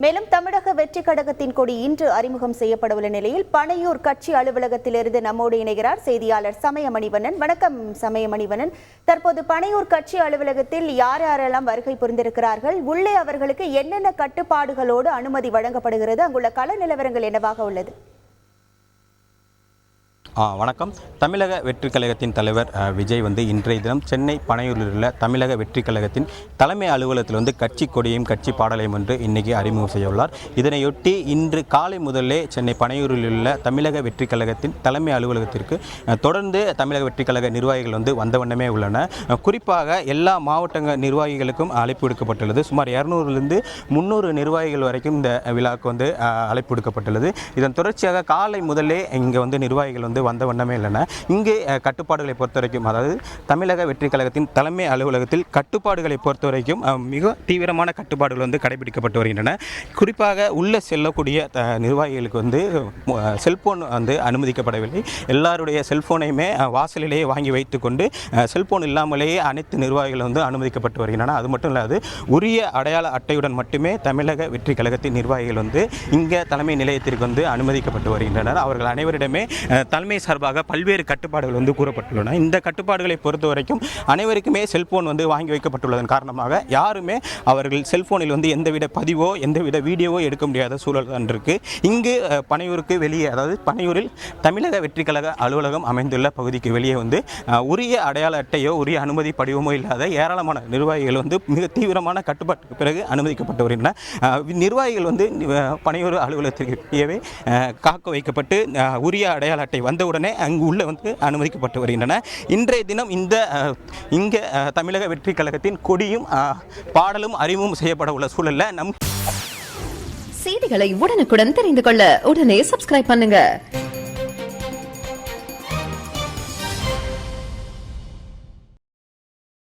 மேலும் தமிழக வெற்றி கழகத்தின் கொடி இன்று அறிமுகம் செய்யப்படவுள்ள நிலையில் பனையூர் கட்சி அலுவலகத்திலிருந்து நம்மோடு இணைகிறார் செய்தியாளர் சமயமணிவண்ணன். வணக்கம் சமயமணிவண்ணன். தற்போது பனையூர் கட்சி அலுவலகத்தில் யார் யாரெல்லாம் வருகை புரிந்திருக்கிறார்கள், உள்ளே அவர்களுக்கு என்னென்ன கட்டுப்பாடுகளோடு அனுமதி வழங்கப்படுகிறது, அங்குள்ள கள நிலவரங்கள் என்னவாக உள்ளது? வணக்கம். தமிழக வெற்றி கழகத்தின் தலைவர் விஜய் இன்றைய தினம் சென்னை பனையூரில் உள்ள தமிழக வெற்றி கழகத்தின் தலைமை அலுவலகத்தில் கட்சி கொடியையும் கட்சி பாடலையும் இன்றைக்கி அறிமுகம் செய்ய உள்ளார். இதனையொட்டி இன்று காலை முதலே சென்னை பனையூரில் உள்ள தமிழக வெற்றி கழகத்தின் தலைமை அலுவலகத்திற்கு தொடர்ந்து தமிழக வெற்றி கழக நிர்வாகிகள் வந்த வண்ணமே உள்ளன. குறிப்பாக எல்லா மாவட்ட நிர்வாகிகளுக்கும் அழைப்பு விடுக்கப்பட்டுள்ளது. சுமார் 200லிருந்து 300 நிர்வாகிகள் வரைக்கும் இந்த விழாவுக்கு அழைப்பு விடுக்கப்பட்டுள்ளது. இதன் தொடர்ச்சியாக காலை முதலே இங்கே நிர்வாகிகள் வந்த வண்ணமே இல்லைன்னா இங்கே கட்டுப்பாடுகளை பொறுத்த வரைக்கும், அதாவது தமிழக வெற்றி கழகத்தின் தலைமை அலுவலகத்தில் கட்டுப்பாடுகளை பொறுத்த வரைக்கும் மிக தீவிரமான கட்டுப்பாடுகள் கடைபிடிக்கப்பட்டு வருகின்றன. குறிப்பாக உள்ளே செல்லக்கூடிய நிர்வாகிகளுக்கு செல்போன் அனுமதிக்கப்படவில்லை. எல்லாருடைய செல்போனையுமே வாசலிலேயே வாங்கி வைத்துக்கொண்டு செல்போன் இல்லாமலேயே அனைத்து நிர்வாகிகள் அனுமதிக்கப்பட்டு வருகின்றன. அது மட்டும் இல்லாது உரிய அடையாள அட்டையுடன் மட்டுமே தமிழக வெற்றி கழகத்தின் நிர்வாகிகள் இங்கே தலைமை நிலையத்திற்கு அனுமதிக்கப்பட்டு வருகின்றனர். அவர்கள் அனைவரிடமே தலைமை சார்பாக பல்வேறு கட்டுப்பாடுகள் கூறப்பட்டுள்ளன. இந்த கட்டுப்பாடுகளை பொறுத்த வரைக்கும் அனைவருக்குமே செல்போன் வாங்கி வைக்கப்பட்டுள்ளதன் காரணமாக யாருமே அவர்கள் செல்போனில் எந்தவித பதிவோ எந்தவித வீடியோவோ எடுக்க முடியாத சூழல் தான் இருக்கு. இங்கு பனையூருக்கு வெளியே, அதாவது பனையூரில் தமிழக வெற்றி கழக அலுவலகம் அமைந்துள்ள பகுதிக்கு வெளியே உரிய அடையாள அட்டையோ உரிய அனுமதி படிவமோ இல்லாத ஏராளமான நிர்வாகிகள் மிக தீவிரமான கட்டுப்பாட்டுக்கு பிறகு அனுமதிக்கப்பட்டு வருகின்றன. நிர்வாகிகள் பனையூர் அலுவலகத்திலேயே காக்க வைக்கப்பட்டு உரிய அடையாள அட்டை வந்தவுடனே அங்கு உள்ள அனுமதிக்கப்பட்டு வருகின்றன. இன்றைய தினம் இங்கே தமிழக வெற்றி கழகத்தின் கொடியும் பாடலும் அறிமுகம் செய்யப்பட உள்ள சூழல்ல செய்திகளை உடனுக்குடன் தெரிந்து கொள்ள உடனே சப்ஸ்கிரைப் பண்ணுங்க.